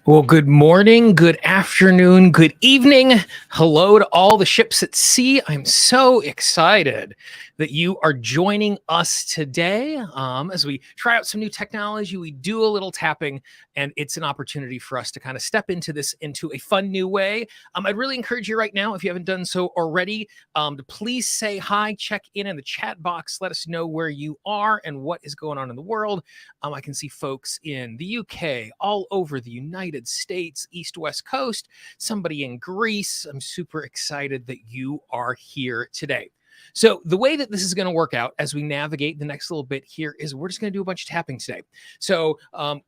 Well, good morning, good afternoon, good evening. Hello to all the ships at sea. I'm so excited that you are joining us today as we try out some new technology. We do a little tapping, and it's an opportunity for us to kind of step into this into a fun new way. I'd really encourage you right now, if you haven't done so already, to please say hi, check in the chat box. Let us know where you are and what is going on in the world. I can see folks in the UK, all over the United States, East, West Coast, somebody in Greece. I'm super excited that you are here today. So the way that this is going to work out as we navigate the next little bit here is we're just going to do a bunch of tapping today. So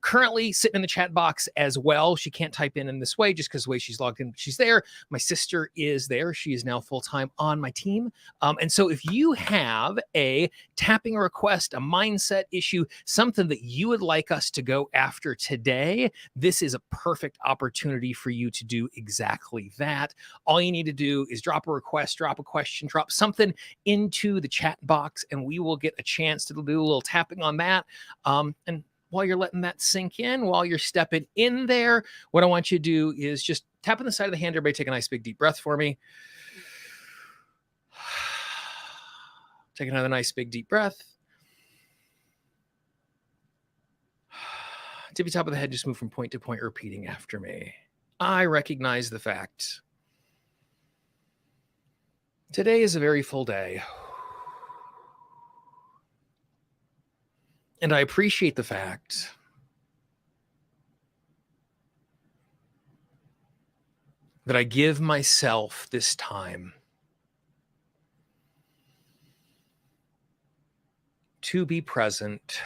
currently sitting in the chat box as well. She can't type in this way just because the way she's logged in, she's there. My sister is there. She is now full-time on my team. And so if you have a tapping request, a mindset issue, something that you would like us to go after today, this is a perfect opportunity for you to do exactly that. All you need to do is drop a request, drop a question, drop something into the chat box, and we will get a chance to do a little tapping on that. And while you're letting that sink in, while you're stepping in there, what I want you to do is just tap on the side of the hand. Everybody take a nice big deep breath for me. Take another nice big deep breath. Tippy top of the head, just move from point to point, repeating after me. I recognize the fact today is a very full day. And I appreciate the fact that I give myself this time to be present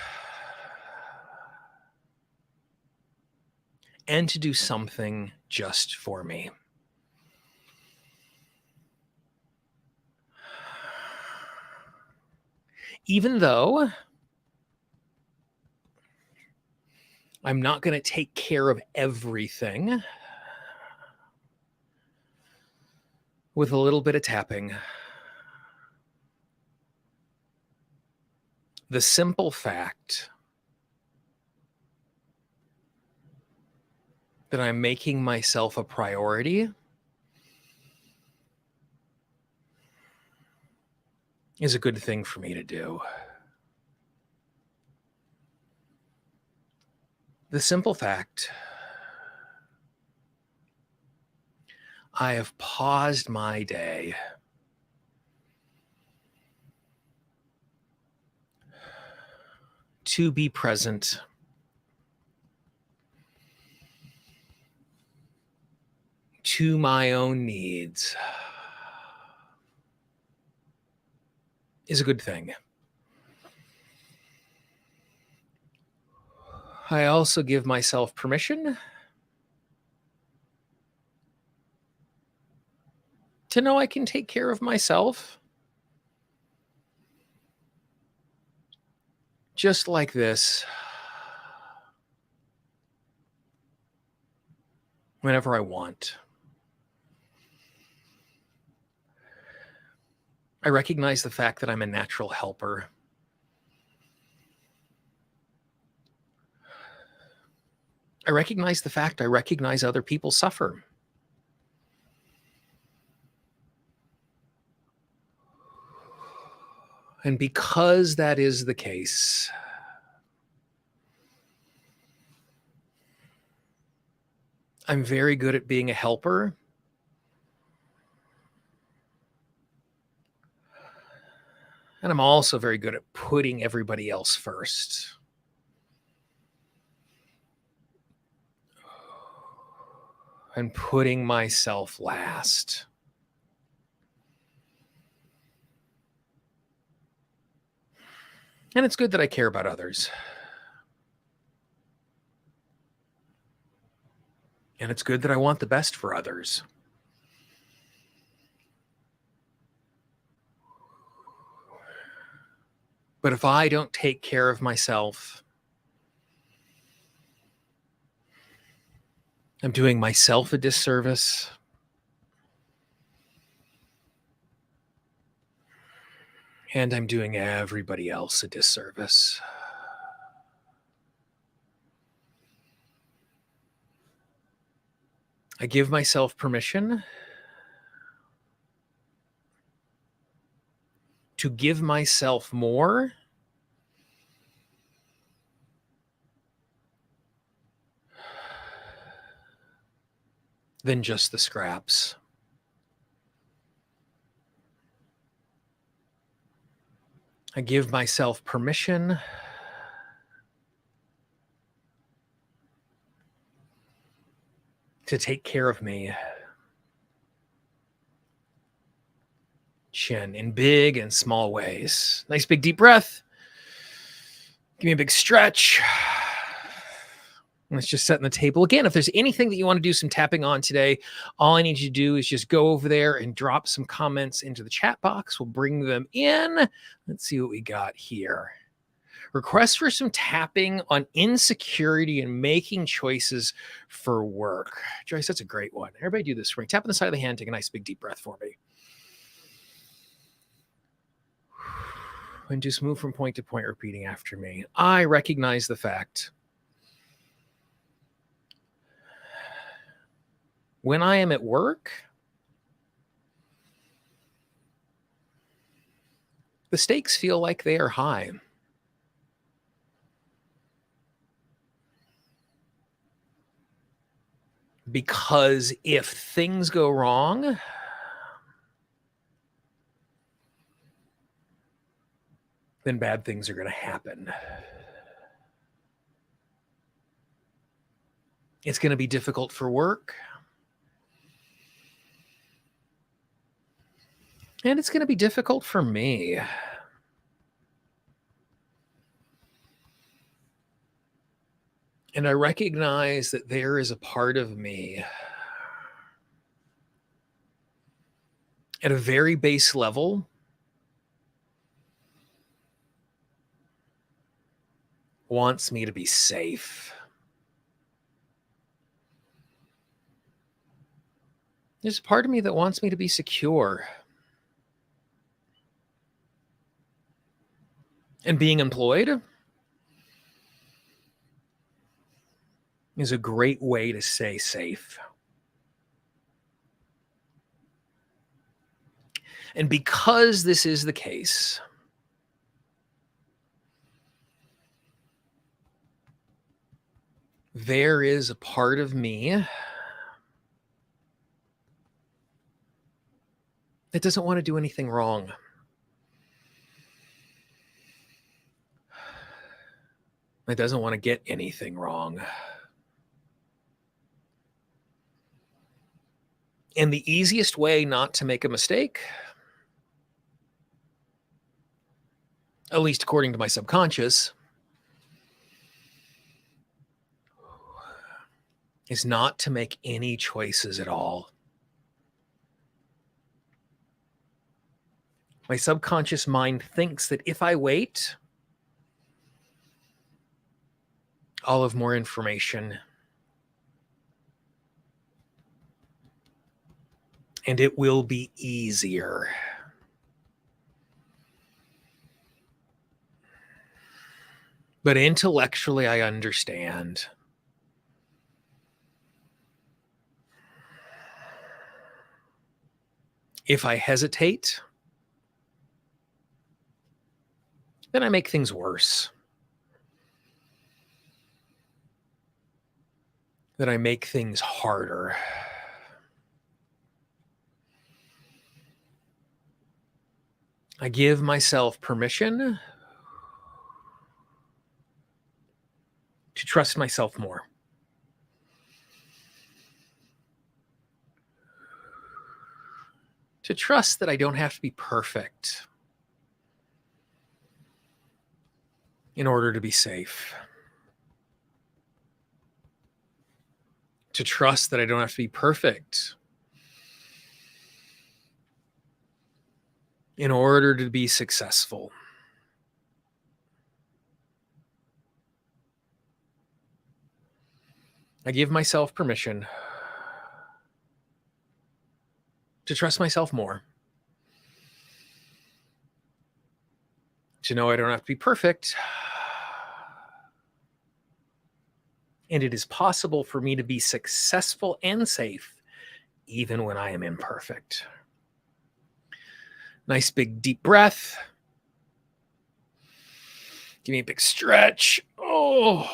and to do something just for me. Even though I'm not going to take care of everything, with a little bit of tapping, the simple fact that I'm making myself a priority is a good thing for me to do. The simple fact I have paused my day to be present to my own needs is a good thing. I also give myself permission to know I can take care of myself just like this whenever I want. I recognize the fact that I'm a natural helper. I recognize the fact I recognize other people suffer. And because that is the case, I'm very good at being a helper. And I'm also very good at putting everybody else first. And putting myself last. And it's good that I care about others. And it's good that I want the best for others. But if I don't take care of myself, I'm doing myself a disservice. And I'm doing everybody else a disservice. I give myself permission to give myself more than just the scraps. I give myself permission to take care of me. Chin in big and small ways. Nice big deep breath. Give me a big stretch. Let's just set the table. Again, if there's anything that you want to do some tapping on today, all I need you to do is just go over there and drop some comments into the chat box. We'll bring them in. Let's see what we got here. Request for some tapping on insecurity and making choices for work. Joyce, that's a great one. Everybody do this for me. Tap on the side of the hand. Take a nice big deep breath for me. And just move from point to point, repeating after me. I recognize the fact when I am at work, the stakes feel like they are high. Because if things go wrong, then bad things are going to happen. It's going to be difficult for work. And it's going to be difficult for me. And I recognize that there is a part of me at a very base level wants me to be safe. There's a part of me that wants me to be secure. And being employed is a great way to stay safe. And because this is the case, there is a part of me that doesn't want to do anything wrong. It doesn't want to get anything wrong. And the easiest way not to make a mistake, at least according to my subconscious, is not to make any choices at all. My subconscious mind thinks that if I wait, I'll have more information. And it will be easier. But intellectually, I understand. If I hesitate, then I make things worse. Then I make things harder. I give myself permission to trust myself more. To trust that I don't have to be perfect in order to be safe. To trust that I don't have to be perfect in order to be successful. I give myself permission to trust myself more. To know I don't have to be perfect. And it is possible for me to be successful and safe even when I am imperfect. Nice big deep breath. Give me a big stretch. Oh.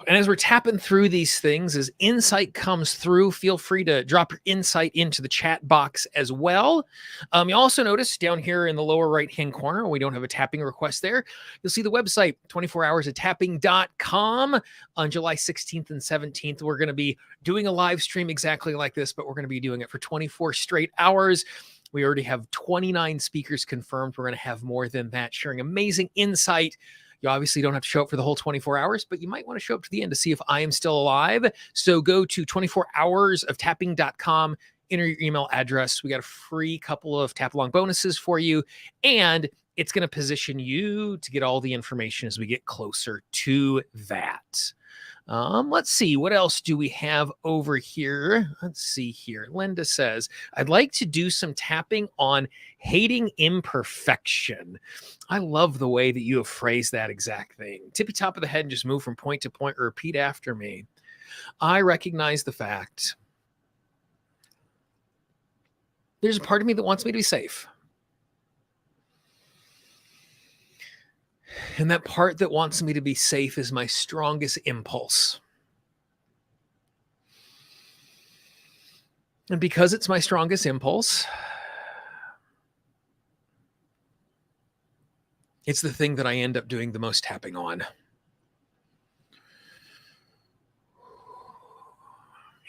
And as we're tapping through these things, as insight comes through, feel free to drop your insight into the chat box as well. You also notice down here in the lower right-hand corner, we don't have a tapping request there. You'll see the website, 24hoursoftapping.com. On July 16th and 17th, we're going to be doing a live stream exactly like this, but we're going to be doing it for 24 straight hours. We already have 29 speakers confirmed. We're going to have more than that, sharing amazing insight. You obviously don't have to show up for the whole 24 hours, but you might want to show up to the end to see if I am still alive. So go to 24hoursoftapping.com, enter your email address. We got a free couple of tap along bonuses for you, and it's going to position you to get all the information as we get closer to that. Let's see, what else do we have over here? Let's see here. Linda says, I'd like to do some tapping on hating imperfection. I love the way that you have phrased that exact thing. Tippy top of the head and just move from point to point or repeat after me. I recognize the fact there's a part of me that wants me to be safe. And that part that wants me to be safe is my strongest impulse. And because it's my strongest impulse, it's the thing that I end up doing the most tapping on.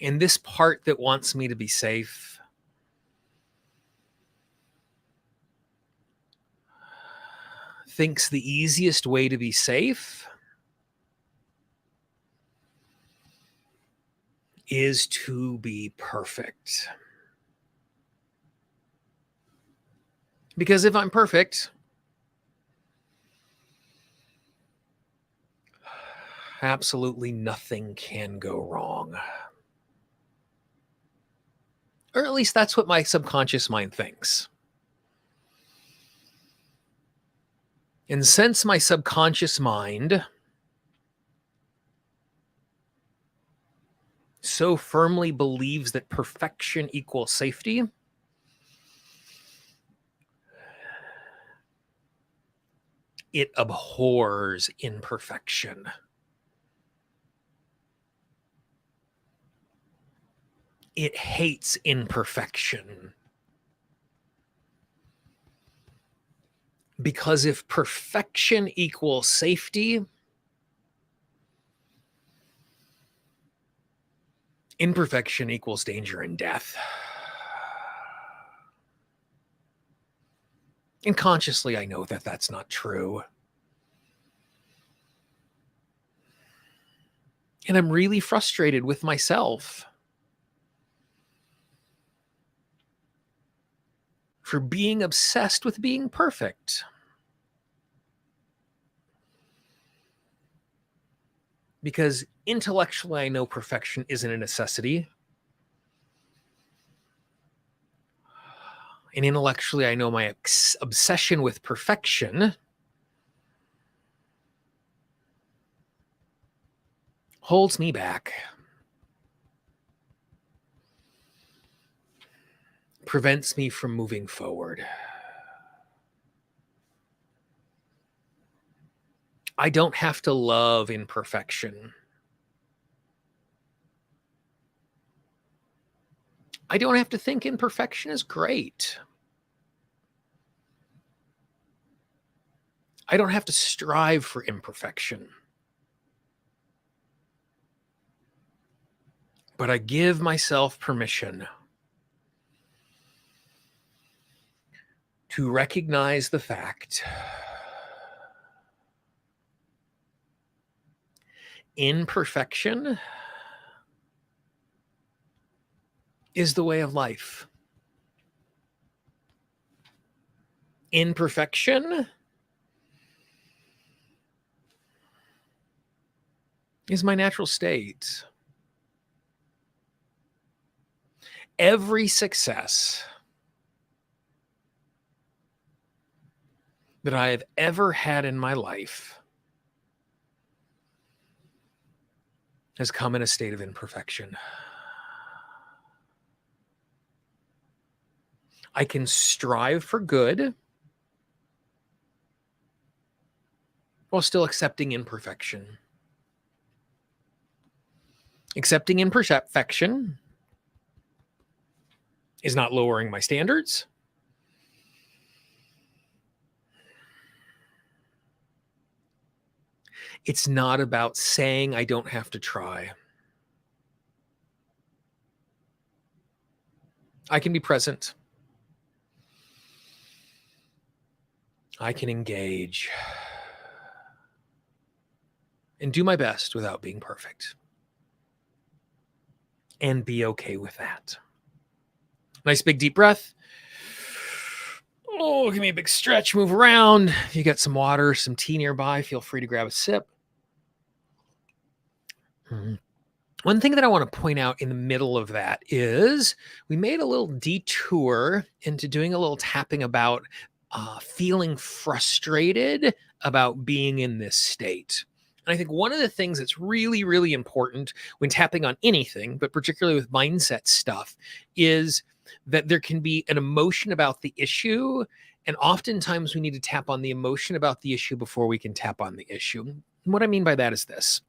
And this part that wants me to be safe thinks the easiest way to be safe is to be perfect. Because if I'm perfect, absolutely nothing can go wrong. Or at least that's what my subconscious mind thinks. And since my subconscious mind so firmly believes that perfection equals safety, it abhors imperfection. It hates imperfection. Because if perfection equals safety, imperfection equals danger and death. And consciously, I know that that's not true. And I'm really frustrated with myself for being obsessed with being perfect. Because intellectually, I know perfection isn't a necessity. And intellectually, I know my obsession with perfection holds me back, prevents me from moving forward. I don't have to love imperfection. I don't have to think imperfection is great. I don't have to strive for imperfection. But I give myself permission to recognize the fact imperfection is the way of life. Imperfection is my natural state. Every success that I have ever had in my life has come in a state of imperfection. I can strive for good while still accepting imperfection. Accepting imperfection is not lowering my standards. It's not about saying I don't have to try. I can be present. I can engage and do my best without being perfect. And be okay with that. Nice big deep breath. Oh, give me a big stretch, move around. If you got some water, some tea nearby, feel free to grab a sip. One thing that I want to point out in the middle of that is we made a little detour into doing a little tapping about feeling frustrated about being in this state. And I think one of the things that's really, really important when tapping on anything, but particularly with mindset stuff, is that there can be an emotion about the issue. And oftentimes we need to tap on the emotion about the issue before we can tap on the issue. And what I mean by that is this.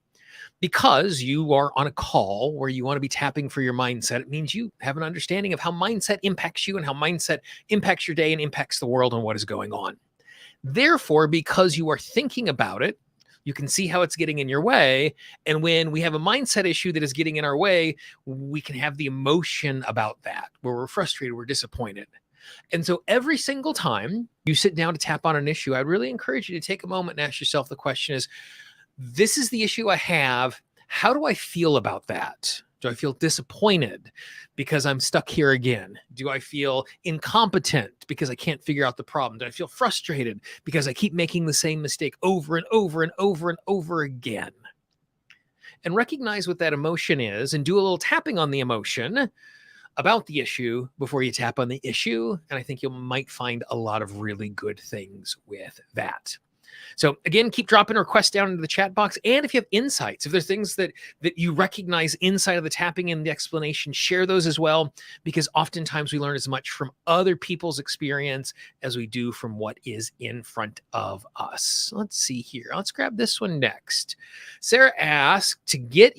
Because you are on a call where you want to be tapping for your mindset, it means you have an understanding of how mindset impacts you and how mindset impacts your day and impacts the world and what is going on. Therefore, because you are thinking about it, you can see how it's getting in your way. And when we have a mindset issue that is getting in our way, we can have the emotion about that, where we're frustrated, we're disappointed. And so every single time you sit down to tap on an issue, I'd really encourage you to take a moment and ask yourself the question is, this is the issue I have. How do I feel about that? Do I feel disappointed because I'm stuck here again? Do I feel incompetent because I can't figure out the problem? Do I feel frustrated because I keep making the same mistake over and over and over and over again? And recognize what that emotion is and do a little tapping on the emotion about the issue before you tap on the issue. And I think you might find a lot of really good things with that. So again, keep dropping requests down into the chat box. And if you have insights, if there's things that you recognize inside of the tapping and the explanation, share those as well, because oftentimes we learn as much from other people's experience as we do from what is in front of us. Let's see here. Let's grab this one next. Sarah asked to get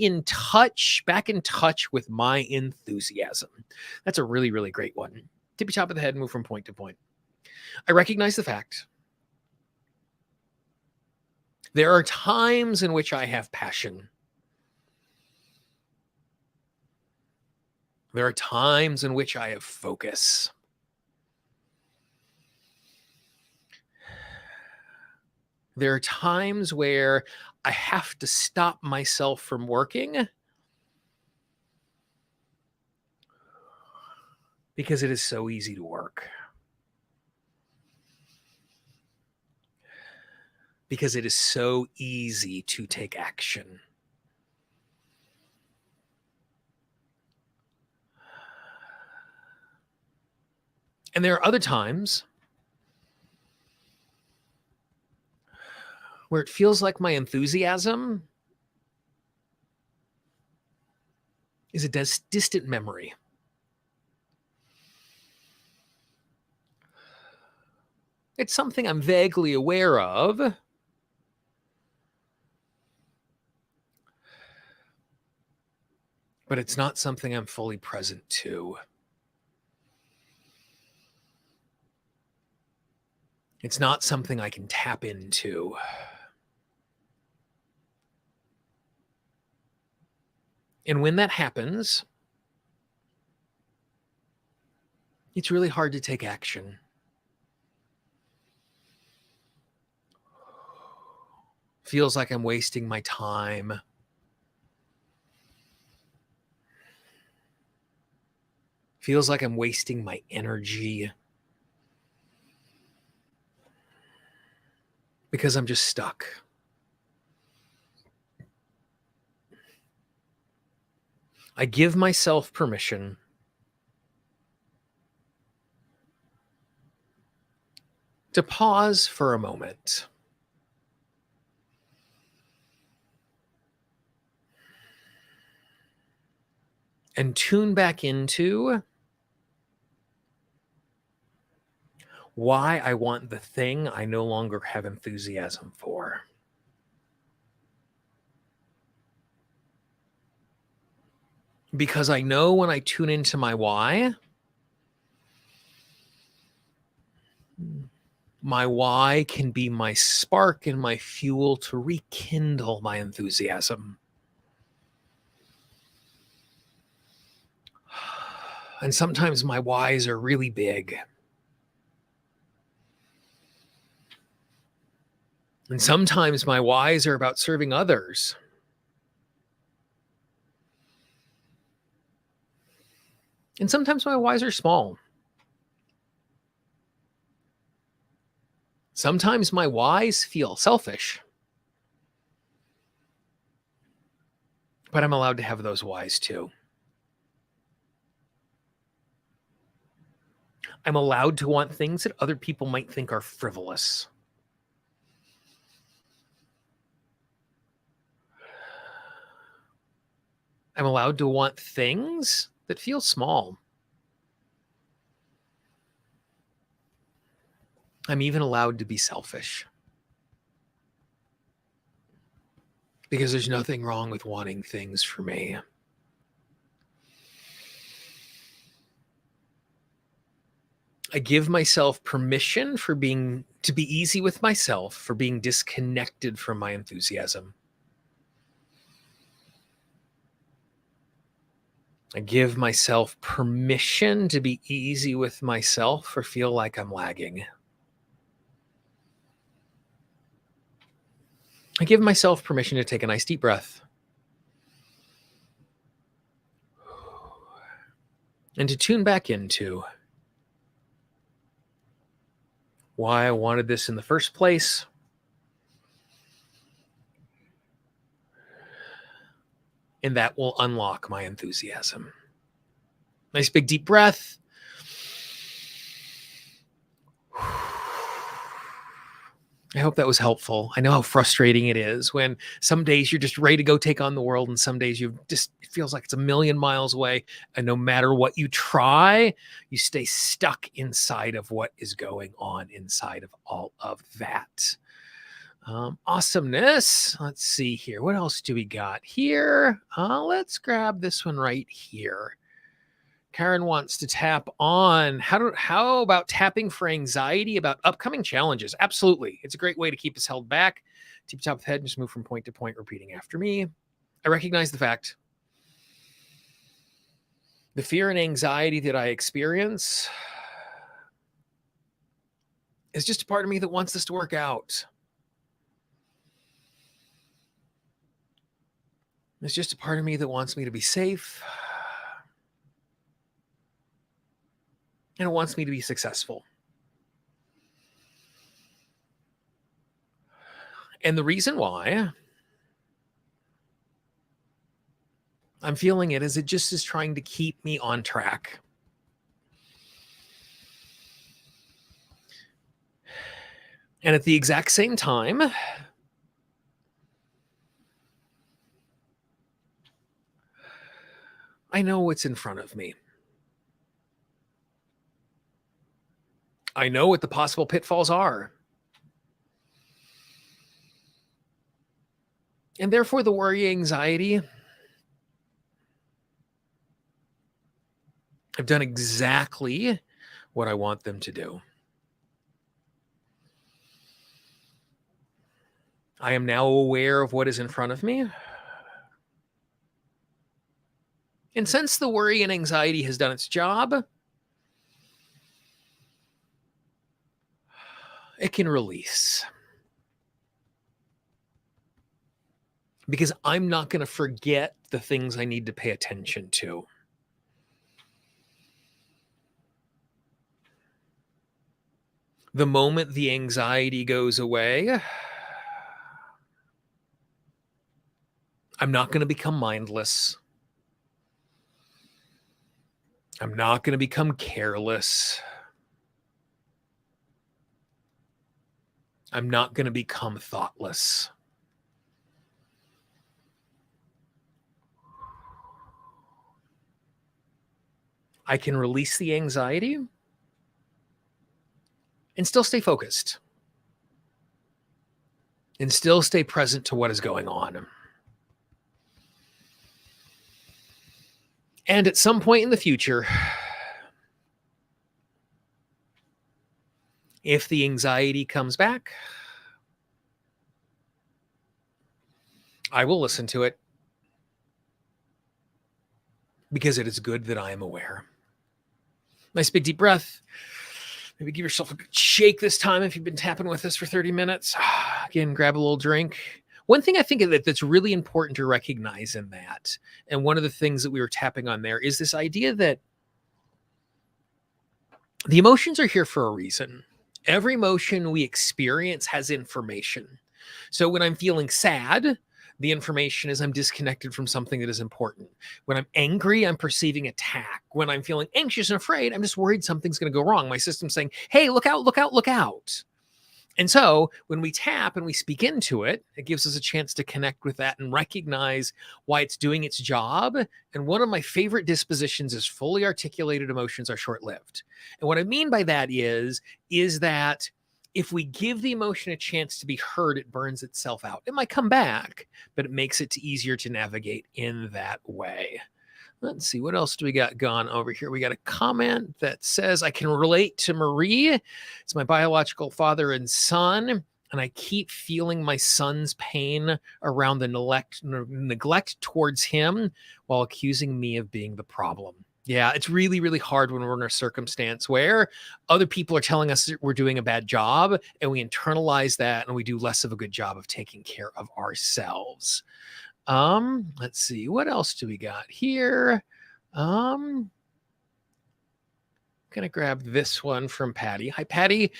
back in touch with my enthusiasm. That's a really, really great one. Tippy top of the head, move from point to point. I recognize the fact there are times in which I have passion. There are times in which I have focus. There are times where I have to stop myself from working because it is so easy to work. Because it is so easy to take action. And there are other times where it feels like my enthusiasm is a distant memory. It's something I'm vaguely aware of, but it's not something I'm fully present to. It's not something I can tap into. And when that happens, it's really hard to take action. Feels like I'm wasting my time. Feels like I'm wasting my energy. Because I'm just stuck. I give myself permission to pause for a moment. And tune back into why I want the thing I no longer have enthusiasm for. Because I know when I tune into my why can be my spark and my fuel to rekindle my enthusiasm. And sometimes my whys are really big. And sometimes my whys are about serving others. And sometimes my whys are small. Sometimes my whys feel selfish. But I'm allowed to have those whys too. I'm allowed to want things that other people might think are frivolous. I'm allowed to want things that feel small. I'm even allowed to be selfish. Because there's nothing wrong with wanting things for me. I give myself permission to be easy with myself, for being disconnected from my enthusiasm. I give myself permission to be easy with myself or feel like I'm lagging. I give myself permission to take a nice deep breath and to tune back into why I wanted this in the first place. And that will unlock my enthusiasm. Nice big deep breath. I hope that was helpful. I know how frustrating it is when some days you're just ready to go take on the world, and some days it feels like it's a million miles away. And no matter what you try, you stay stuck inside of what is going on inside of all of that. Awesomeness. Let's see here. What else do we got here? Let's grab this one right here. Karen wants to tap on how about tapping for anxiety about upcoming challenges? Absolutely. It's a great way to keep us held back. Tip top of the head, just move from point to point, repeating after me. I recognize the fact. The fear and anxiety that I experience is just a part of me that wants this to work out. It's just a part of me that wants me to be safe. And it wants me to be successful. And the reason why I'm feeling it is it just is trying to keep me on track. And at the exact same time, I know what's in front of me. I know what the possible pitfalls are. And therefore, the worry, anxiety, I've done exactly what I want them to do. I am now aware of what is in front of me. And since the worry and anxiety has done its job, it can release. Because I'm not going to forget the things I need to pay attention to. The moment the anxiety goes away, I'm not going to become mindless. I'm not going to become careless. I'm not going to become thoughtless. I can release the anxiety and still stay focused and still stay present to what is going on. And at some point in the future, if the anxiety comes back, I will listen to it because it is good that I am aware. Nice big deep breath. Maybe give yourself a good shake this time if you've been tapping with us for 30 minutes. Again, grab a little drink. One thing I think that's really important to recognize in that, and one of the things that we were tapping on there, is this idea that the emotions are here for a reason. Every emotion we experience has information. So when I'm feeling sad, the information is I'm disconnected from something that is important. When I'm angry, I'm perceiving attack. When I'm feeling anxious and afraid, I'm just worried something's going to go wrong. My system's saying, hey, look out, look out, look out. And so when we tap and we speak into it, it gives us a chance to connect with that and recognize why it's doing its job. And one of my favorite dispositions is fully articulated emotions are short-lived. And what I mean by that is that if we give the emotion a chance to be heard, it burns itself out. It might come back, but it makes it easier to navigate in that way. Let's see, what else do we got gone over here? We got a comment that says, I can relate to Marie. It's my biological father and son, and I keep feeling my son's pain around the neglect towards him while accusing me of being the problem. Yeah, it's really, really hard when we're in a circumstance where other people are telling us that we're doing a bad job, and we internalize that and we do less of a good job of taking care of ourselves. Let's see, what else do we got here? Gonna grab this one from Patty. Hi, Patty.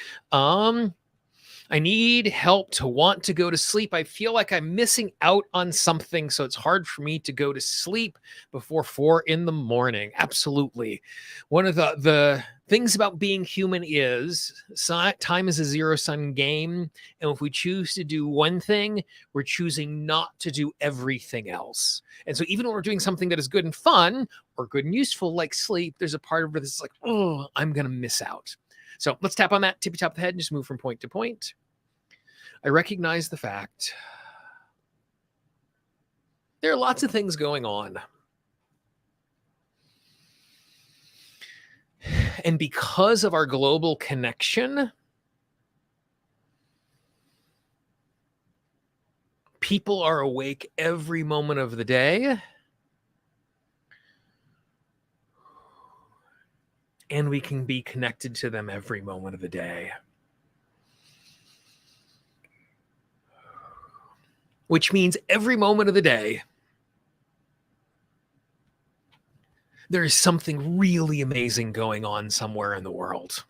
I need help to want to go to sleep. I feel like I'm missing out on something, so it's hard for me to go to sleep before 4 a.m. Absolutely. One of the things about being human is time is a zero-sum game. And if we choose to do one thing, we're choosing not to do everything else. And so even when we're doing something that is good and fun or good and useful, like sleep, there's a part of it that's like, oh, I'm going to miss out. So let's tap on that tippy top of the head and just move from point to point. I recognize the fact there are lots of things going on. And because of our global connection, people are awake every moment of the day. And we can be connected to them every moment of the day. Which means every moment of the day, there is something really amazing going on somewhere in the world.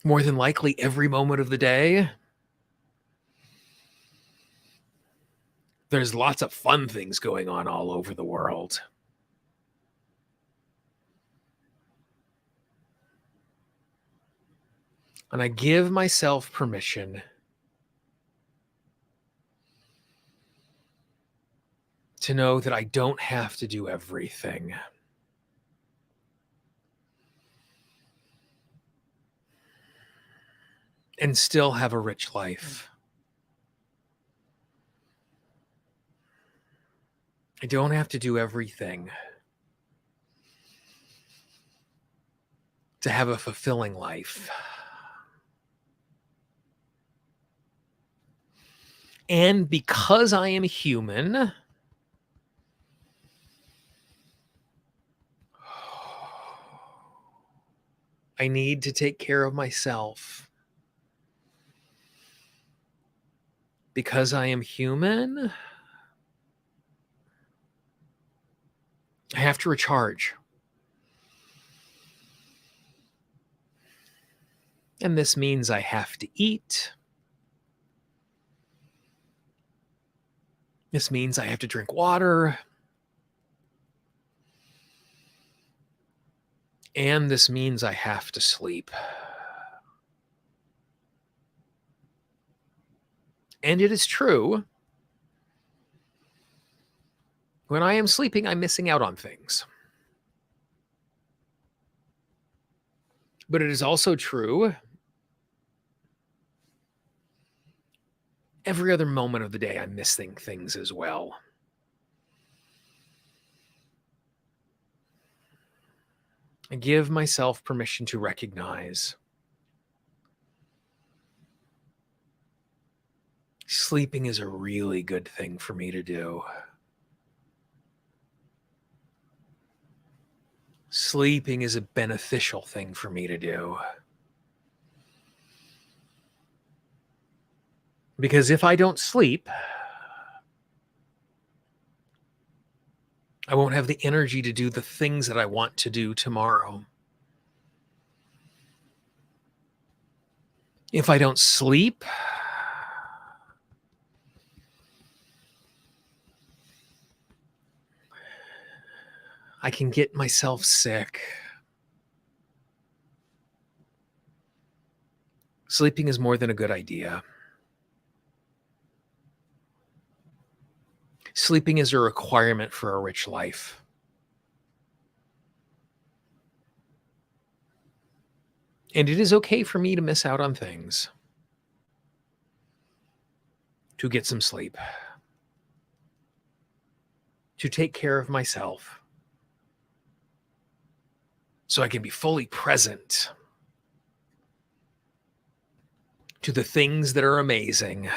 More than likely, every moment of the day, there's lots of fun things going on all over the world. And I give myself permission to know that I don't have to do everything. And still have a rich life. I don't have to do everything to have a fulfilling life. And because I am human, I need to take care of myself. Because I am human, I have to recharge. And this means I have to eat. This means I have to drink water. And this means I have to sleep. And it is true. When I am sleeping, I'm missing out on things. But it is also true every other moment of the day I'm missing things as well. I give myself permission to recognize sleeping is a really good thing for me to do. Sleeping is a beneficial thing for me to do. Because if I don't sleep, I won't have the energy to do the things that I want to do tomorrow. If I don't sleep, I can get myself sick. Sleeping is more than a good idea. Sleeping is a requirement for a rich life. And it is okay for me to miss out on things to get some sleep, to take care of myself, so I can be fully present to the things that are amazing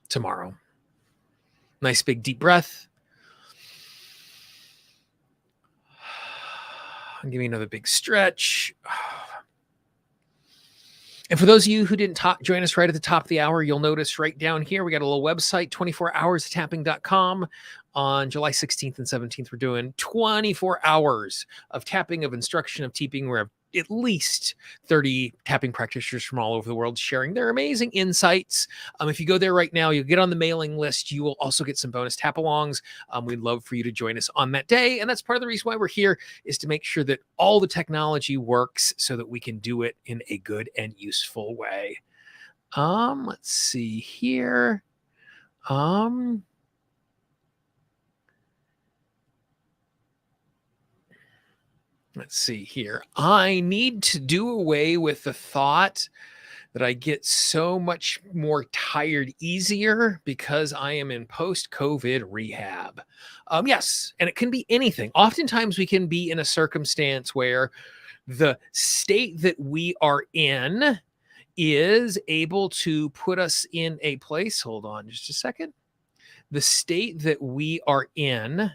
tomorrow. Nice big deep breath. Give me another big stretch. And for those of you who didn't join us right at the top of the hour, you'll notice right down here, we got a little website, 24hourstapping.com. On July 16th and 17th, we're doing 24 hours of tapping, of instruction, of teeping. We have at least 30 tapping practitioners from all over the world sharing their amazing insights. If you go there right now, you'll get on the mailing list. You will also get some bonus tap-alongs. We'd love for you to join us on that day. And that's part of the reason why we're here, is to make sure that all the technology works so that we can do it in a good and useful way. Let's see here. Let's see here. I need to do away with the thought that I get so much more tired easier because I am in post-COVID rehab. Yes, and it can be anything. Oftentimes we can be in a circumstance where the state that we are in is able to put us in a place. Hold on just a second. The state that we are in,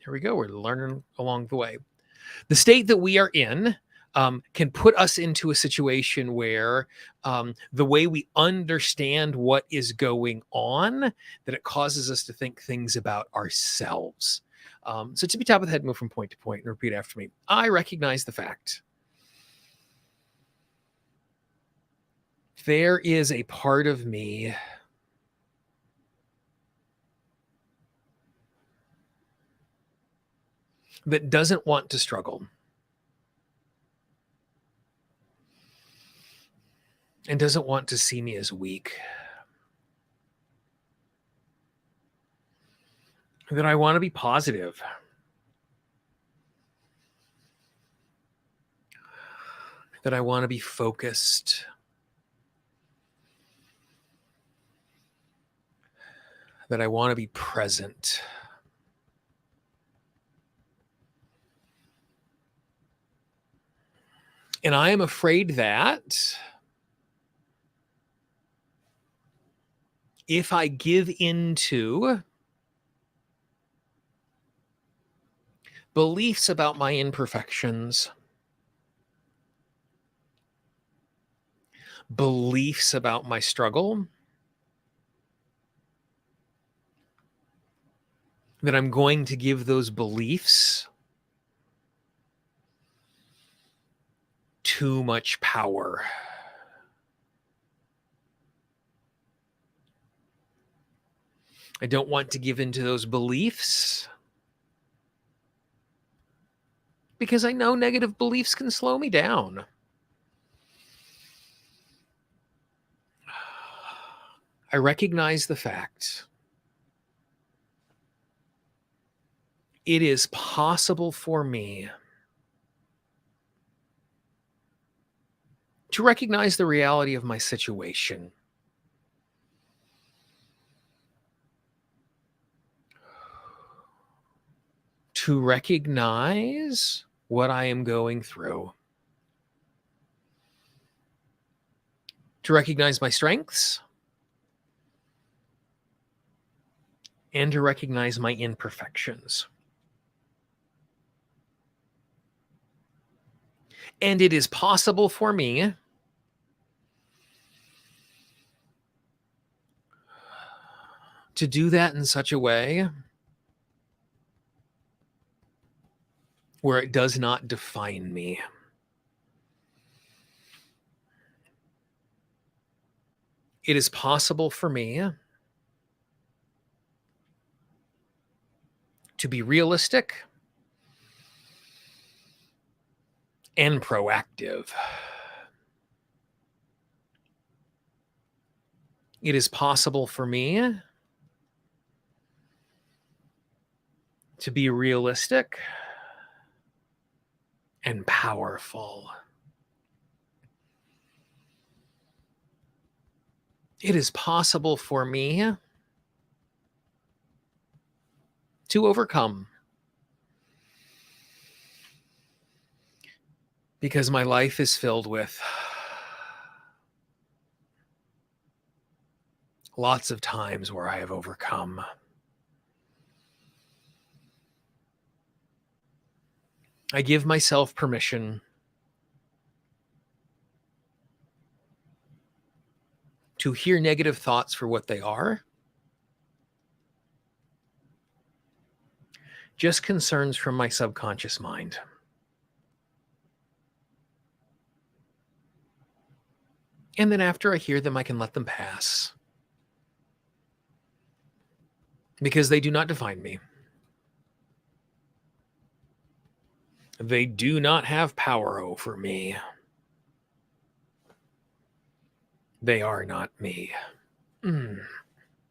here we go. We're learning along the way. The state that we are in can put us into a situation where the way we understand what is going on, that it causes us to think things about ourselves. So to be top of the head, move from point to point and repeat after me. I recognize the fact there is a part of me that doesn't want to struggle and doesn't want to see me as weak. That I want to be positive. That I want to be focused. That I want to be present. And I am afraid that if I give into beliefs about my imperfections, beliefs about my struggle, that I'm going to give those beliefs too much power. I don't want to give into those beliefs because I know negative beliefs can slow me down. I recognize the fact it is possible for me to recognize the reality of my situation, to recognize what I am going through, to recognize my strengths, and to recognize my imperfections. And it is possible for me to do that in such a way where it does not define me. It is possible for me to be realistic and proactive. It is possible for me to be realistic and powerful. It is possible for me to overcome, because my life is filled with lots of times where I have overcome. I give myself permission to hear negative thoughts for what they are, just concerns from my subconscious mind. And then after I hear them, I can let them pass, because they do not define me. They do not have power over me. They are not me.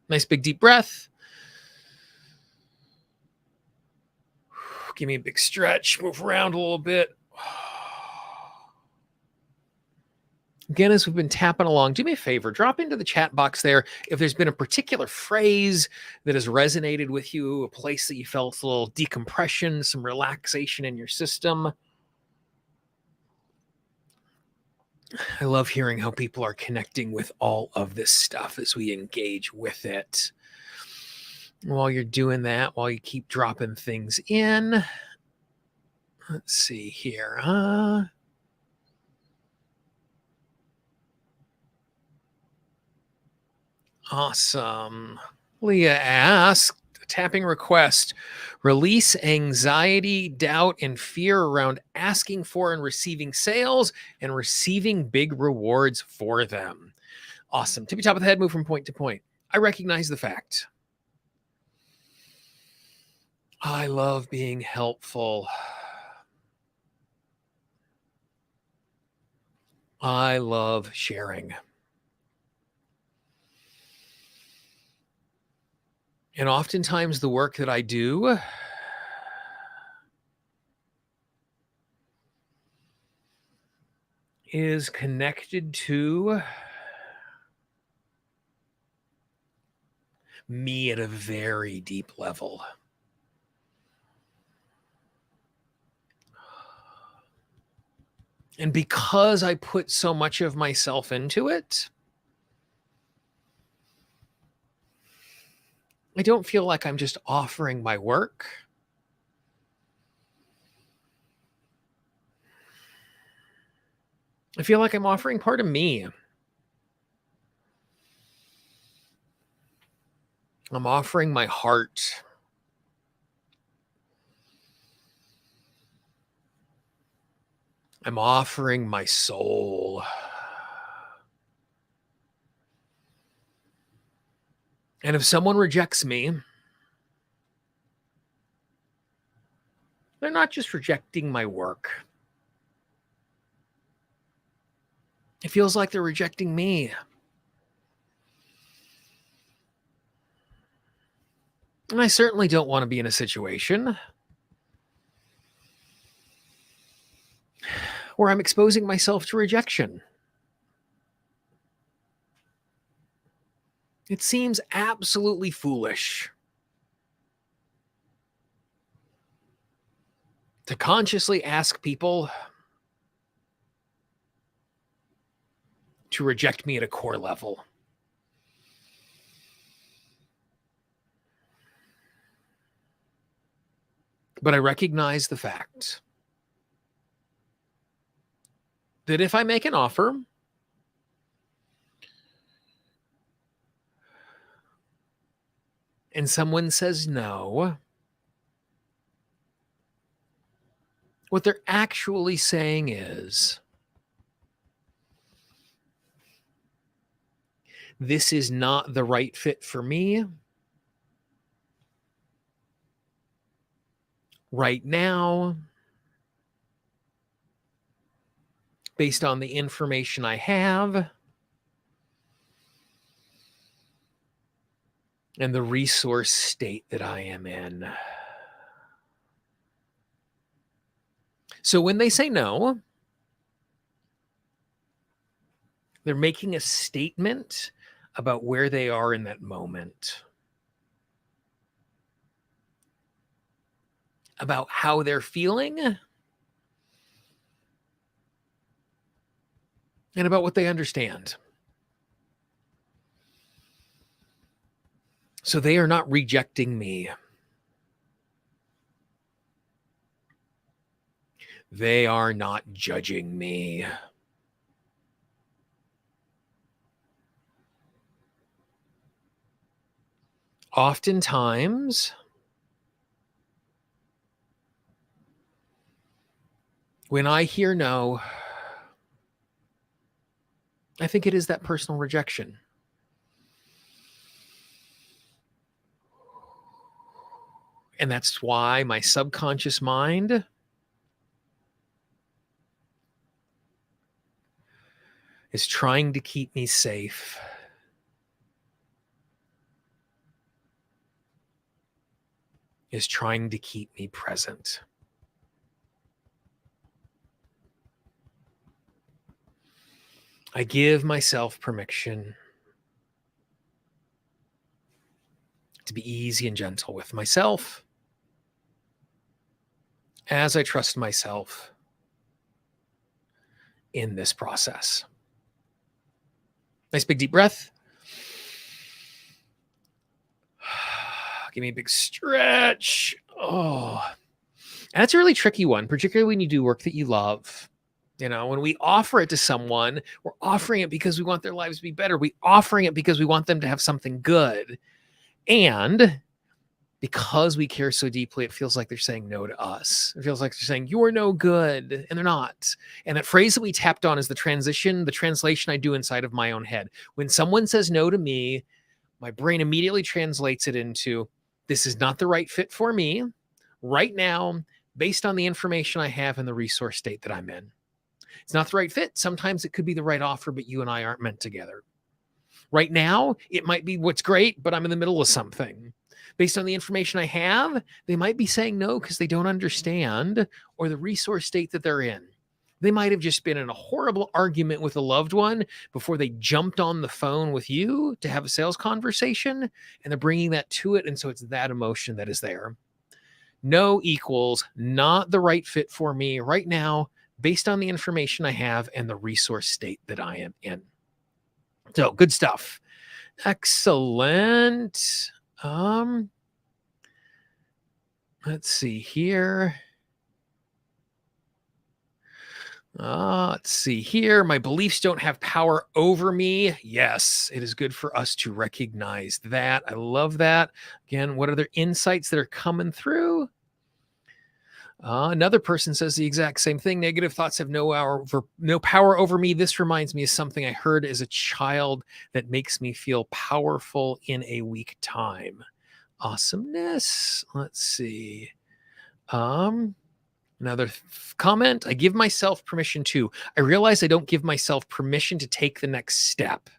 Nice big deep breath. Give me a big stretch, move around a little bit. Again, as we've been tapping along, do me a favor, drop into the chat box there if there's been a particular phrase that has resonated with you, a place that you felt a little decompression, some relaxation in your system. I love hearing how people are connecting with all of this stuff as we engage with it. While you're doing that, while you keep dropping things in, let's see here. Awesome. Leah asked, tapping request, release anxiety, doubt, and fear around asking for and receiving sales and receiving big rewards for them. Awesome. Tippy top of the head, move from point to point. I recognize the fact. I love being helpful. I love sharing. And oftentimes the work that I do is connected to me at a very deep level. And because I put so much of myself into it, I don't feel like I'm just offering my work. I feel like I'm offering part of me. I'm offering my heart. I'm offering my soul. And if someone rejects me, they're not just rejecting my work. It feels like they're rejecting me. And I certainly don't want to be in a situation where I'm exposing myself to rejection. It seems absolutely foolish to consciously ask people to reject me at a core level. But I recognize the fact that if I make an offer and someone says no, what they're actually saying is, this is not the right fit for me right now, based on the information I have and the resource state that I am in. So when they say no, they're making a statement about where they are in that moment, about how they're feeling, and about what they understand. So they are not rejecting me. They are not judging me. Oftentimes, when I hear no, I think it is that personal rejection. And that's why my subconscious mind is trying to keep me safe. Is trying to keep me present. I give myself permission to be easy and gentle with myself as I trust myself in this process. Nice big deep breath. Give me a big stretch. Oh, and that's a really tricky one, particularly when you do work that you love. You know, when we offer it to someone, we're offering it because we want their lives to be better. We're offering it because we want them to have something good. And because we care so deeply, it feels like they're saying no to us. It feels like they're saying, you're no good, and they're not. And that phrase that we tapped on is the translation I do inside of my own head. When someone says no to me, my brain immediately translates it into, this is not the right fit for me right now, based on the information I have and the resource state that I'm in. It's not the right fit. Sometimes it could be the right offer, but you and I aren't meant together. Right now, it might be what's great, but I'm in the middle of something. Based on the information I have, they might be saying no because they don't understand or the resource state that they're in. They might have just been in a horrible argument with a loved one before they jumped on the phone with you to have a sales conversation, and they're bringing that to it. And so it's that emotion that is there. No equals not the right fit for me right now, based on the information I have and the resource state that I am in. So good stuff. Excellent. Let's see here. Let's see here. My beliefs don't have power over me. Yes, it is good for us to recognize that. I love that. Again, what other insights that are coming through? Another person says the exact same thing. Negative thoughts have no power over me. This reminds me of something I heard as a child that makes me feel powerful in a weak time. Awesomeness. Let's see. Another comment. I give myself permission to. I realize I don't give myself permission to take the next step.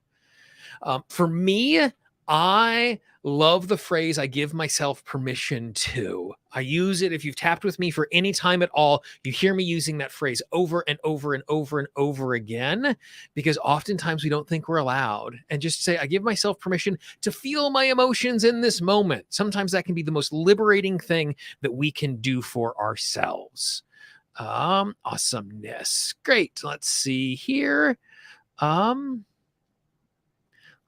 For me, I Love the phrase, I give myself permission to. I use it. If you've tapped with me for any time at all, you hear me using that phrase over and over and over and over again, because oftentimes we don't think we're allowed. And just say, I give myself permission to feel my emotions in this moment. Sometimes that can be the most liberating thing that we can do for ourselves. Awesomeness. Great. Let's see here.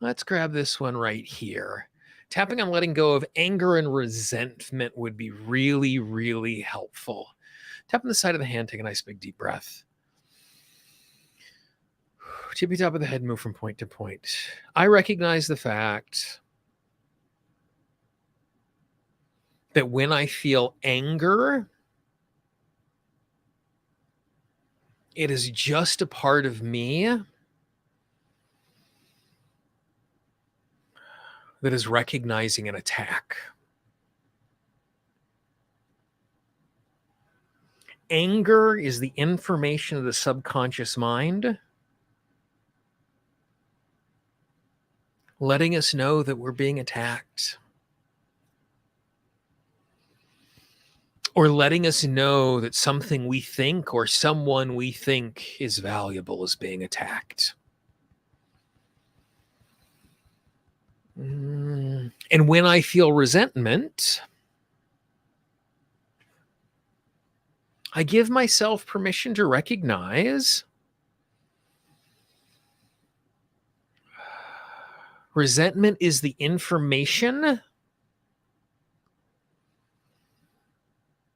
Let's grab this one right here. Tapping on letting go of anger and resentment would be really, really helpful. Tap on the side of the hand, take a nice big deep breath. Tippy top of the head, move from point to point. I recognize the fact that when I feel anger, it is just a part of me that is recognizing an attack. Anger is the information of the subconscious mind letting us know that we're being attacked, or letting us know that something we think or someone we think is valuable is being attacked. And when I feel resentment, I give myself permission to recognize resentment is the information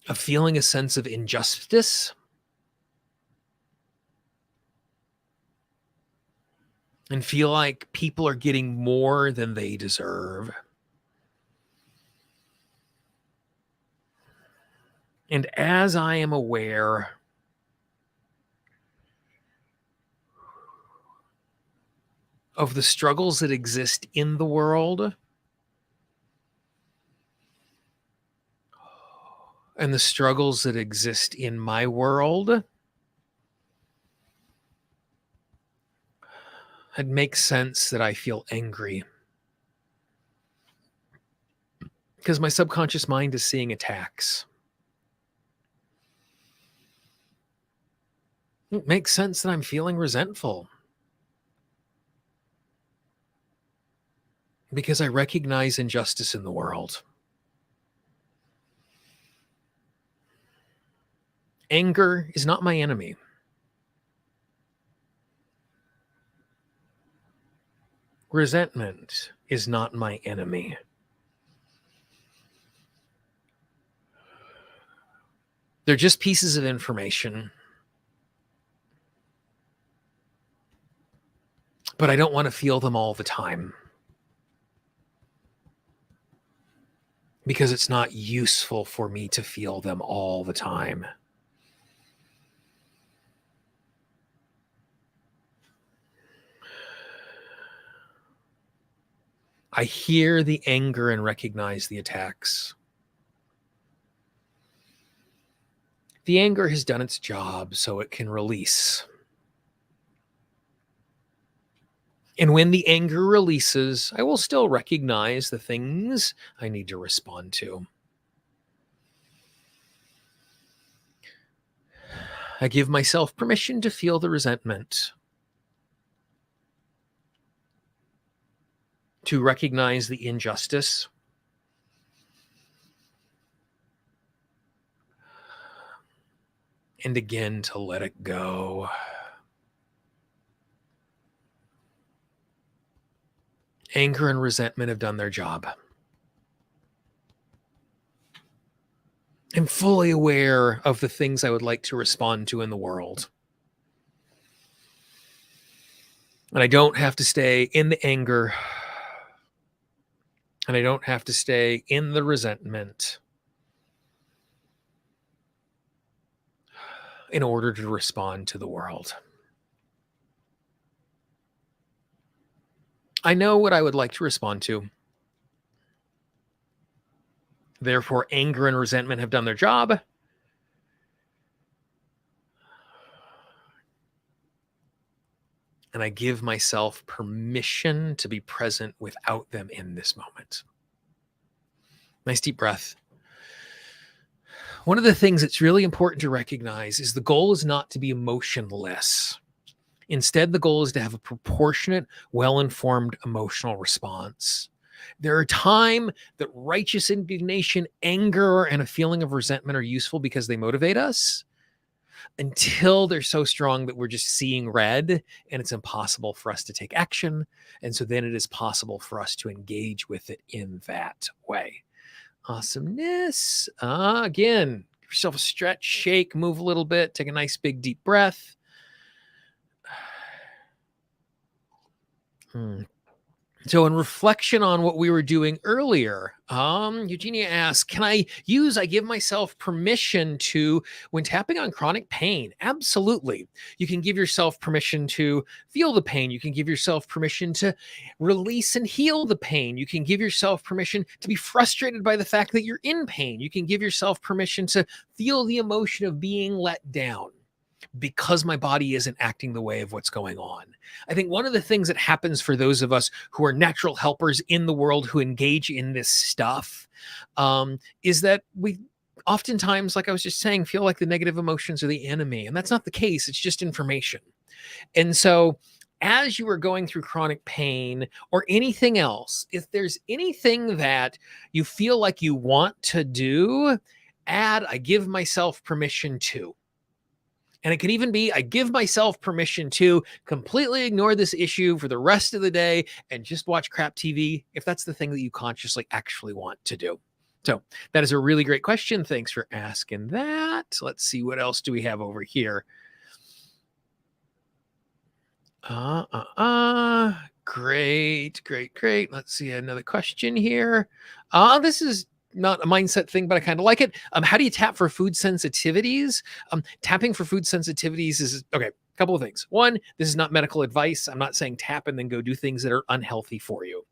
of feeling a sense of injustice and feel like people are getting more than they deserve. And as I am aware of the struggles that exist in the world and the struggles that exist in my world, it makes sense that I feel angry. Because my subconscious mind is seeing attacks. It makes sense that I'm feeling resentful. Because I recognize injustice in the world. Anger is not my enemy. Resentment is not my enemy. They're just pieces of information. But I don't want to feel them all the time. Because it's not useful for me to feel them all the time. I hear the anger and recognize the attacks. The anger has done its job, so it can release. And when the anger releases, I will still recognize the things I need to respond to. I give myself permission to feel the resentment, to recognize the injustice, and again to let it go. Anger and resentment have done their job. I'm fully aware of the things I would like to respond to in the world. And I don't have to stay in the anger. And I don't have to stay in the resentment in order to respond to the world. I know what I would like to respond to. Therefore, anger and resentment have done their job. And I give myself permission to be present without them in this moment. Nice deep breath. One of the things that's really important to recognize is the goal is not to be emotionless. Instead, the goal is to have a proportionate, well-informed emotional response. There are times that righteous indignation, anger, and a feeling of resentment are useful because they motivate us until they're so strong that we're just seeing red and it's impossible for us to take action. And so then it is possible for us to engage with it in that way. Awesomeness. Again, give yourself a stretch, shake, move a little bit, take a nice big deep breath. So in reflection on what we were doing earlier, Eugenia asks, can I give myself permission to, when tapping on chronic pain? Absolutely. You can give yourself permission to feel the pain. You can give yourself permission to release and heal the pain. You can give yourself permission to be frustrated by the fact that you're in pain. You can give yourself permission to feel the emotion of being let down because my body isn't acting the way of what's going on. I think one of the things that happens for those of us who are natural helpers in the world who engage in this stuff is that we oftentimes, like I was just saying, feel like the negative emotions are the enemy. And that's not the case. It's just information. And so as you are going through chronic pain or anything else, if there's anything that you feel like you want to do, add, I give myself permission to. And it could even be, I give myself permission to completely ignore this issue for the rest of the day and just watch crap TV, if that's the thing that you consciously actually want to do. So that is a really great question. Thanks for asking that. Let's see, what else do we have over here? Great. Let's see another question here. This is not a mindset thing, but I kind of like it. How do you tap for food sensitivities? Tapping for food sensitivities is okay. A couple of things. One, this is not medical advice. I'm not saying tap and then go do things that are unhealthy for you.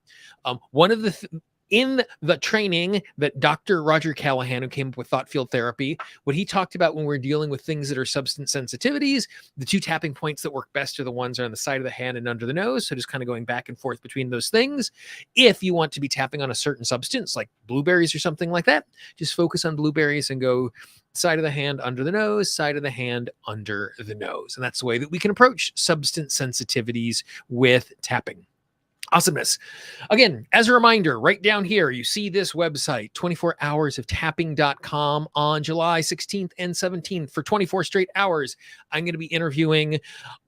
One of the in the training that Dr. Roger Callahan, who came up with thought field therapy, what he talked about when we're dealing with things that are substance sensitivities, the two tapping points that work best are the ones that are on the side of the hand and under the nose. So just kind of going back and forth between those things. If you want to be tapping on a certain substance like blueberries or something like that, just focus on blueberries and go side of the hand under the nose, side of the hand under the nose. And that's the way that we can approach substance sensitivities with tapping. Awesomeness. Again, as a reminder, right down here, you see this website, 24hoursoftapping.com, on July 16th and 17th for 24 straight hours. I'm going to be interviewing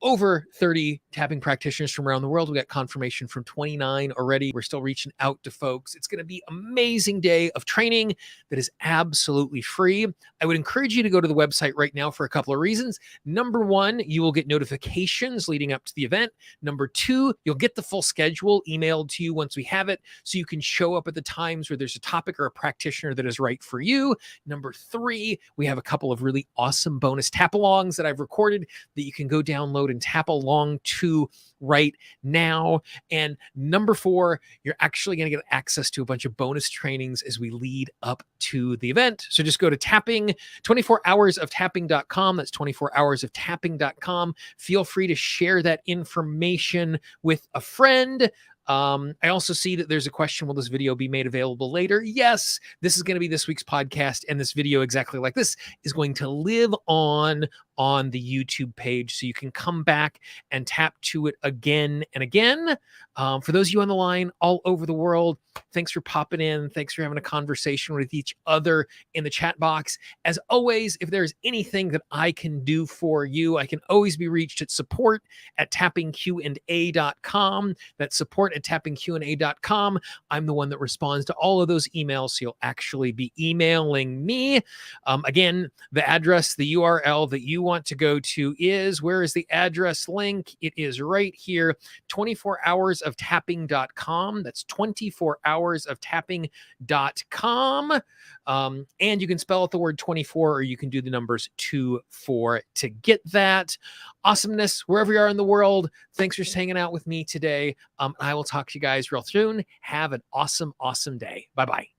over 30 tapping practitioners from around the world. We got confirmation from 29 already. We're still reaching out to folks. It's going to be an amazing day of training that is absolutely free. I would encourage you to go to the website right now for a couple of reasons. Number one, you will get notifications leading up to the event. Number two, you'll get the full schedule emailed to you once we have it, so you can show up at the times where there's a topic or a practitioner that is right for you. Number three, we have a couple of really awesome bonus tap-alongs that I've recorded that you can go download and tap along to right now. And number four, you're actually going to get access to a bunch of bonus trainings as we lead up to the event. So just go to 24hoursoftapping.com. That's 24hoursoftapping.com. Feel free to share that information with a friend. I also see that there's a question, will this video be made available later? Yes, this is going to be this week's podcast, and this video, exactly like this, is going to live on the YouTube page, so you can come back and tap to it again and again. For those of you on the line all over the world, thanks for popping in. Thanks for having a conversation with each other in the chat box. As always, if there's anything that I can do for you, I can always be reached at support@tappingqanda.com. That's support@tappingqanda.com. I'm the one that responds to all of those emails, so you'll actually be emailing me. Again, the address, the URL that you want to go to is, where is the address link? It is right here, 24hoursoftapping.com. That's 24hoursoftapping.com. And you can spell out the word 24, or you can do the numbers 24 to get that. Awesomeness, wherever you are in the world. Thanks for hanging out with me today. I will talk to you guys real soon. Have an awesome, awesome day. Bye-bye.